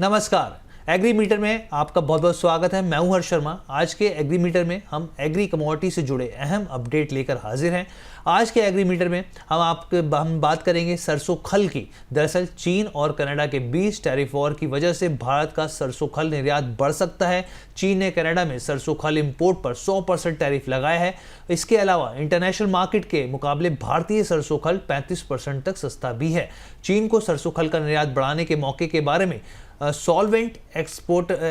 नमस्कार। Agree metre में आपका बहुत बहुत स्वागत है। मैं हूं हर्ष शर्मा। आज के एग्री मीटर में हम एग्री कमोडिटी से जुड़े अहम अपडेट लेकर हाजिर हैं। आज के एग्री मीटर में हम बात करेंगे सरसों खल की। दरअसल चीन और कनाडा के बीच टैरिफ वॉर की वजह से भारत का सरसों खल निर्यात बढ़ सकता है। चीन ने कनाडा में सरसों खल इंपोर्ट पर 100% टैरिफ लगाया है। इसके अलावा इंटरनेशनल मार्केट के मुकाबले भारतीय सरसों खल 35% तक सस्ता भी है। चीन को सरसों खल का निर्यात बढ़ाने के मौके के बारे में solvent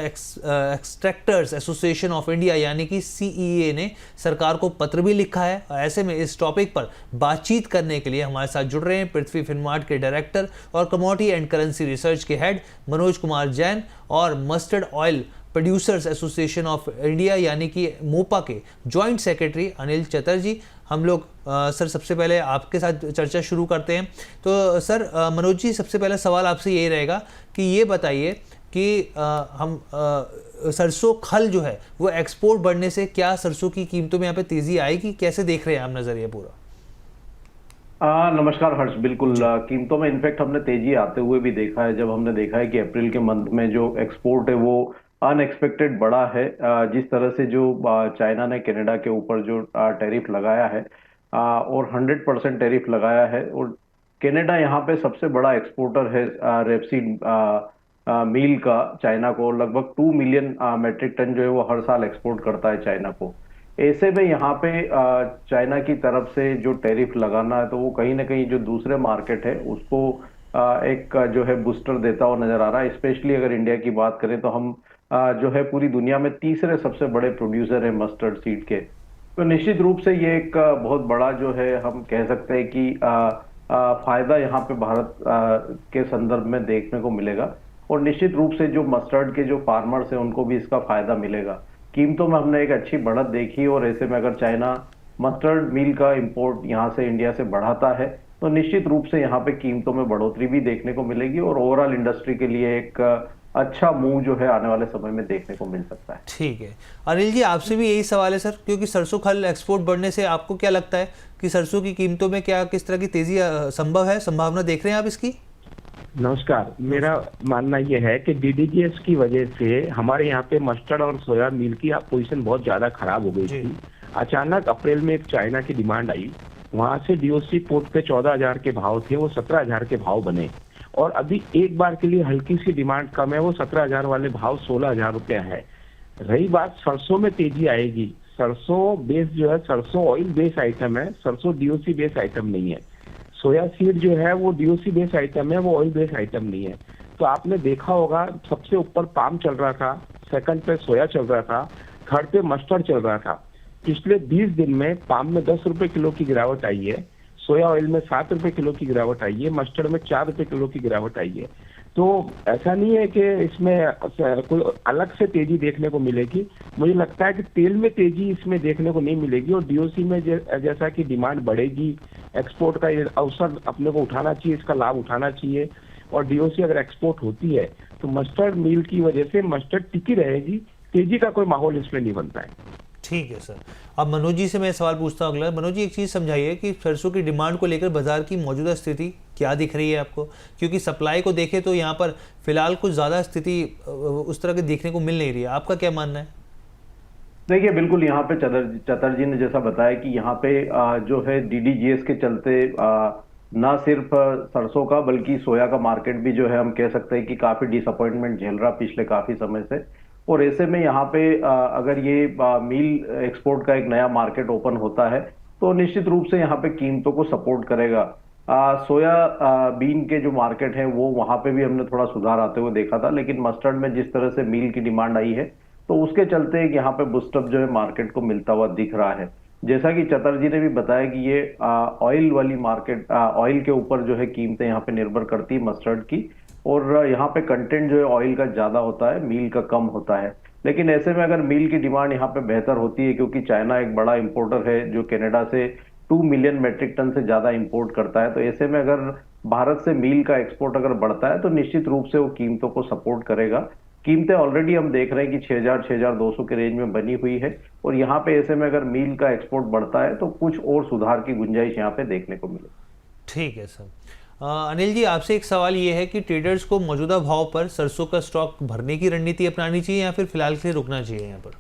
extractors association of India यानी कि CEA ने सरकार को पत्र भी लिखा है। ऐसे में इस टॉपिक पर बातचीत करने के लिए हमारे साथ जुड़ रहे हैं पृथ्वी फिनमार्ट के डायरेक्टर और कमोडिटी एंड करेंसी रिसर्च के हेड मनोज कुमार जैन और mustard oil producers association of India यानी कि मोपा के जॉइंट सेक्रेटरी अनिल चटर्जी। हम लोग सर सबसे पहले आपके साथ चर्चा शुरू करते हैं। तो सर मनोज जी, सबसे पहला सवाल आपसे यही रहेगा कि ये बताइए कि हम सरसों खल जो है वो एक्सपोर्ट बढ़ने से क्या सरसों की कीमतों में यहाँ पे तेजी आएगी? कैसे देख रहे हैं आप नजरिया पूरा? नमस्कार हर्ष। बिल्कुल, कीमतों में इनफैक्ट हमने तेजी आते हुए भी देखा है। जब हमने देखा है कि अप्रैल के मंथ में जो एक्सपोर्ट है वो अनएक्सपेक्टेड बढ़ा है। जिस तरह से जो चाइना ने कनाडा के ऊपर जो टैरिफ लगाया है और 100% टैरिफ लगाया है, और कनाडा यहाँ पे सबसे बड़ा एक्सपोर्टर है रेपसीड मील का चाइना को। लगभग 2 मिलियन मेट्रिक टन जो है वो हर साल एक्सपोर्ट करता है चाइना को। ऐसे में यहाँ पे चाइना की तरफ से जो टैरिफ लगाना है तो वो कहीं ना कहीं जो दूसरे मार्केट है उसको एक जो है बूस्टर देता हुआ नजर आ रहा है। स्पेशली अगर इंडिया की बात करें तो हम जो है पूरी दुनिया में तीसरे सबसे बड़े प्रोड्यूसर है मस्टर्ड सीड के। तो निश्चित रूप से ये एक बहुत बड़ा जो है हम कह सकते हैं कि फायदा यहाँ पे भारत के संदर्भ में देखने को मिलेगा, और निश्चित रूप से जो मस्टर्ड के जो फार्मर्स हैं उनको भी इसका फायदा मिलेगा। कीमतों में हमने एक अच्छी बढ़त देखी, और ऐसे में अगर चाइना मस्टर्ड मील का इंपोर्ट यहाँ से इंडिया से बढ़ाता है तो निश्चित रूप से यहाँ पे कीमतों में बढ़ोतरी भी देखने को मिलेगी, और ओवरऑल इंडस्ट्री के लिए एक अच्छा मूव जो है आने वाले समय में देखने को मिल सकता है। ठीक है। अनिल जी, आपसे भी यही सवाल है सर, क्योंकि सरसों खल एक्सपोर्ट बढ़ने से आपको क्या लगता है कि सरसों की कीमतों में क्या किस तरह की तेजी संभव है, संभावना देख रहे हैं आप इसकी? नमस्कार। मेरा मानना यह है कि DDGS की वजह से हमारे यहाँ पे मस्टर्ड और सोया मिल की पोजीशन बहुत ज्यादा खराब हो गई थी। अचानक अप्रैल में एक चाइना की डिमांड आई, वहां से DOC पोर्ट पे 14,000 के भाव थे, वो 17,000 के भाव बने, और अभी एक बार के लिए हल्की सी डिमांड कम है, वो 17,000 वाले भाव 16,000 रुपया है। रही बात सरसों में तेजी आएगी, सरसों बेस जो है सरसों ऑयल बेस आइटम है, सरसों DOC बेस आइटम नहीं है। सोया सीड जो है वो DOC बेस आइटम है, वो ऑयल बेस आइटम नहीं है। तो आपने देखा होगा सबसे ऊपर पाम चल रहा था, सेकंड पे सोया चल रहा था, थर्ड पे मस्टर्ड चल रहा था। पिछले 20 दिन में पाम में 10 रुपए किलो की गिरावट आई है, सोया ऑयल में 7 रुपए किलो की गिरावट आई है, मस्टर्ड में 4 रुपए किलो की गिरावट आई है। तो ऐसा नहीं है कि इसमें कोई अलग से तेजी देखने को मिलेगी। मुझे लगता है कि तेल में तेजी इसमें देखने को नहीं मिलेगी, और DOC में जैसा कि डिमांड बढ़ेगी, एक्सपोर्ट का ये अवसर अपने को उठाना चाहिए, इसका लाभ उठाना चाहिए, और DOC अगर एक्सपोर्ट होती है तो मस्टर्ड मील की वजह से मस्टर्ड टिकी रहेगी, तेजी का कोई माहौल इसमें नहीं बनता है। ठीक है सर। अब मनोज जी से मैं सवाल पूछता हूँ अगला। मनोज जी, एक चीज़ समझाइए कि सरसों की डिमांड को लेकर बाजार की मौजूदा स्थिति क्या दिख रही है आपको? क्योंकि सप्लाई को देखें तो यहाँ पर फिलहाल कुछ ज़्यादा स्थिति उस तरह की देखने को मिल नहीं रही है। आपका क्या मानना है? देखिए, बिल्कुल यहाँ पे चटर्जी ने जैसा बताया कि यहाँ पे जो है DDGS के चलते ना सिर्फ सरसों का बल्कि सोया का मार्केट भी जो है हम कह सकते हैं कि काफी डिसअपॉइंटमेंट झेल रहा पिछले काफी समय से। और ऐसे में यहाँ पे अगर ये मील एक्सपोर्ट का एक नया मार्केट ओपन होता है तो निश्चित रूप से यहाँ पे कीमतों को सपोर्ट करेगा। सोया बीन के जो मार्केट है वो वहां पे भी हमने थोड़ा सुधार आते हुए देखा था, लेकिन मस्टर्ड में जिस तरह से मील की डिमांड आई है तो उसके चलते यहाँ पे बूस्टअप जो है मार्केट को मिलता हुआ दिख रहा है। जैसा कि चटर्जी ने भी बताया कि ये ऑयल वाली मार्केट, ऑयल के ऊपर जो है कीमतें यहाँ पे निर्भर करती है मस्टर्ड की, और यहाँ पे कंटेंट जो है ऑयल का ज्यादा होता है, मील का कम होता है। लेकिन ऐसे में अगर मील की डिमांड यहाँ पे बेहतर होती है, क्योंकि चाइना एक बड़ा इंपोर्टर है जो कनाडा से 2 मिलियन मेट्रिक टन से ज्यादा इंपोर्ट करता है, तो ऐसे में अगर भारत से मील का एक्सपोर्ट अगर बढ़ता है तो निश्चित रूप से वो कीमतों को सपोर्ट करेगा। कीमतें ऑलरेडी हम देख रहे हैं कि 6,000-6,200 के रेंज में बनी हुई है, और यहाँ पे ऐसे में अगर मील का एक्सपोर्ट बढ़ता है तो कुछ और सुधार की गुंजाइश यहाँ पे देखने को मिलेगी। ठीक है सर। अनिल जी, आपसे एक सवाल ये है कि ट्रेडर्स को मौजूदा भाव पर सरसों का स्टॉक भरने की रणनीति अपनानी चाहिए या फिर फिलहाल के लिए रुकना चाहिए यहाँ पर?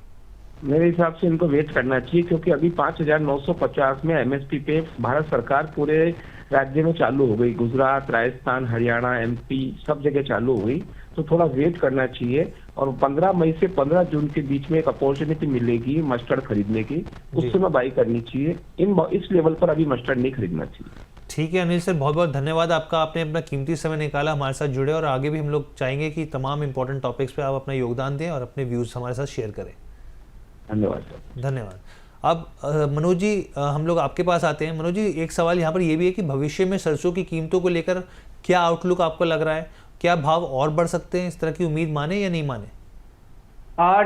मेरे हिसाब से इनको वेट करना चाहिए, क्योंकि अभी 5,950 में एमएसपी पे भारत सरकार पूरे राज्य में चालू हो गई। गुजरात, राजस्थान, हरियाणा, एमपी सब जगह चालू हो गई। तो थोड़ा वेट करना चाहिए और 15 मई से 15 जून के बीच में एक अपॉर्चुनिटी मिलेगी मस्टर्ड खरीदने की, उस समय बाई करनी चाहिए। इस लेवल पर अभी मस्टर्ड नहीं खरीदना चाहिए। ठीक है अनिल सर, बहुत बहुत धन्यवाद आपका, आपने अपना कीमती समय निकाला, हमारे साथ जुड़े, और आगे भी हम लोग चाहेंगे कि तमाम इंपॉर्टेंट टॉपिक्स पे आप अपना योगदान दें और अपने व्यूज़ हमारे साथ शेयर करें। धन्यवाद सर। धन्यवाद। अब मनोज जी, हम लोग आपके पास आते हैं। मनोज जी, एक सवाल यहाँ पर ये भी है कि भविष्य में सरसों की कीमतों को लेकर क्या आउटलुक आपको लग रहा है? क्या भाव और बढ़ सकते हैं? इस तरह की उम्मीद माने या नहीं माने?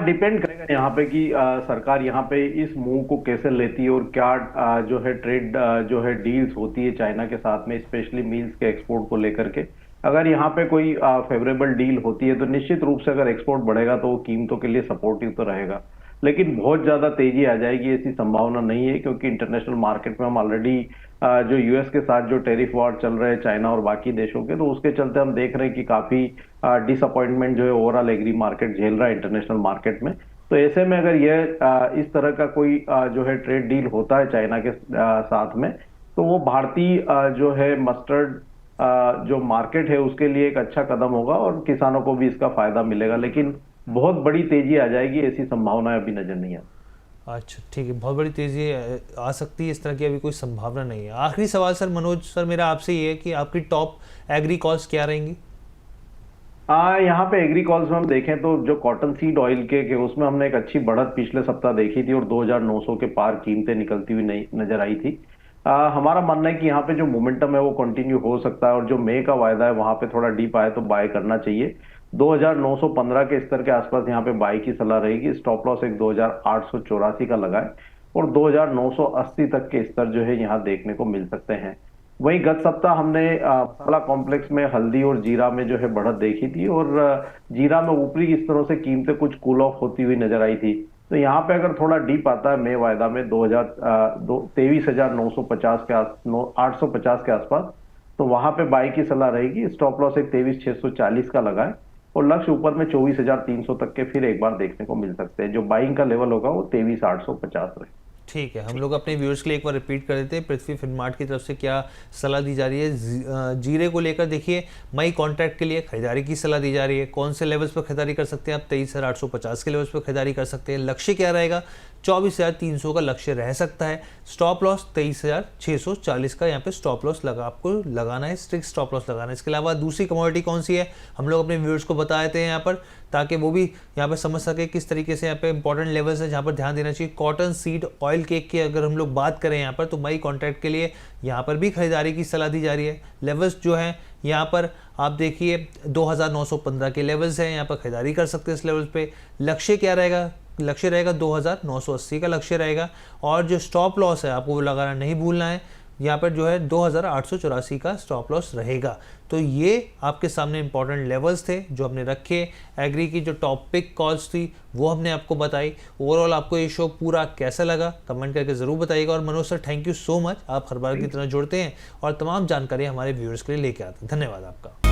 डिपेंड करेगा यहाँ पे कि सरकार यहाँ पे इस मूव को कैसे लेती है और क्या जो है ट्रेड जो है डील्स होती है चाइना के साथ में, स्पेशली मील्स के एक्सपोर्ट को लेकर के। अगर यहाँ पे कोई फेवरेबल डील होती है तो निश्चित रूप से अगर एक्सपोर्ट बढ़ेगा तो वो कीमतों के लिए सपोर्टिव तो रहेगा, लेकिन बहुत ज्यादा तेजी आ जाएगी ऐसी संभावना नहीं है, क्योंकि इंटरनेशनल मार्केट में हम ऑलरेडी जो यूएस के साथ जो टेरिफ वॉर चल रहे हैं चाइना और बाकी देशों के, तो उसके चलते हम देख रहे हैं कि काफी डिसअपॉइंटमेंट जो है ओवरऑल एग्री मार्केट झेल रहा है इंटरनेशनल मार्केट में। तो ऐसे में अगर यह इस तरह का कोई जो है ट्रेड डील होता है चाइना के साथ में, तो वो भारतीय जो है मस्टर्ड जो मार्केट है उसके लिए एक अच्छा कदम होगा और किसानों को भी इसका फायदा मिलेगा, लेकिन बहुत बड़ी तेजी आ जाएगी ऐसी संभावना अभी नजर नहीं आती। अच्छा, ठीक है, बहुत बड़ी तेजी आ सकती है, इस तरह की अभी कोई संभावना नहीं है। आखिरी सवाल सर, मनोज सर, मेरा आपसे ये है कि आपकी टॉप एग्री कॉल्स क्या रहेंगी? यहाँ पे एग्री कॉल्स में हम देखें तो जो कॉटन सीड ऑयल के उसमें हमने एक अच्छी बढ़त पिछले सप्ताह देखी थी और 2,900 के पार कीमतें निकलती हुई नहीं नजर आई थी। हमारा मानना है कि यहाँ पे जो मोमेंटम है वो कंटिन्यू हो सकता है और जो मई का वायदा है वहां पे थोड़ा डीप आए तो बाय करना चाहिए। 2,915 के स्तर के आसपास यहाँ पे बाई की सलाह रहेगी। स्टॉप लॉस एक 2,884 का लगाए और 2,980 तक के स्तर जो है यहाँ देखने को मिल सकते हैं। वहीं गत सप्ताह हमने मसाला कॉम्प्लेक्स में हल्दी और जीरा में जो है बढ़त देखी थी और जीरा में ऊपरी स्तरों से कीमतें कुछ कूल ऑफ होती हुई नजर आई थी। तो यहाँ पे अगर थोड़ा डीप आता है मई वायदा में 23,950 के 850 के आसपास, तो वहां पे बाई की सलाह रहेगी। स्टॉप लॉस एक 23,640 का लगाए और लक्ष्य ऊपर में 24,300 तक के फिर एक बार देखने को मिल सकते हैं। जो बाइंग का लेवल होगा वो 23,850 रहे। ठीक है, हम लोग अपने व्यूअर्स के लिए एक बार रिपीट कर देते हैं पृथ्वी फिनमार्ट की तरफ से क्या सलाह दी जा रही है। जीरे को लेकर देखिए, मई कॉन्ट्रैक्ट के लिए खरीदारी की सलाह दी जा रही है। कौन से लेवल्स पर खरीदारी कर सकते हैं आप? 23,850 के लेवल्स पर खरीदारी कर सकते हैं। लक्ष्य क्या रहेगा? 24,300 का लक्ष्य रह सकता है। स्टॉप लॉस 23,640 का यहाँ पे स्टॉप लॉस आपको लगाना है, स्ट्रिक्ट स्टॉप लॉस लगाना है। इसके अलावा दूसरी कमोडिटी कौन सी है हम लोग अपने व्यूअर्स को बता देते हैं यहाँ पर, ताकि वो भी यहाँ पे समझ सके किस तरीके से यहाँ पे इंपॉर्टेंट लेवल्स है जहाँ पर ध्यान देना चाहिए। कॉटन सीड ऑयल केक की अगर हम लोग बात करें यहाँ पर, तो मई कॉन्ट्रैक्ट के लिए यहाँ पर भी खरीदारी की सलाह दी जा रही है। लेवल्स जो हैं यहाँ पर आप देखिए 2,915 के लेवल्स हैं, यहाँ पर खरीदारी कर सकते हैं इस लेवल पे। लक्ष्य क्या रहेगा? लक्ष्य रहेगा 2,980 का लक्ष्य रहेगा और जो स्टॉप लॉस है आपको वो लगाना नहीं भूलना है। यहाँ पर जो है 2,884 का स्टॉप लॉस रहेगा। तो ये आपके सामने इंपॉर्टेंट लेवल्स थे जो हमने रखे। एग्री की जो टॉपिक कॉल्स थी वो हमने आपको बताई। ओवरऑल आपको ये शो पूरा कैसा लगा कमेंट करके ज़रूर बताइएगा। और Manoj sir, thank you so much, आप हर बार की तरह जुड़ते हैं और तमाम जानकारी हमारे व्यूअर्स के लिए लेके आते हैं। धन्यवाद आपका।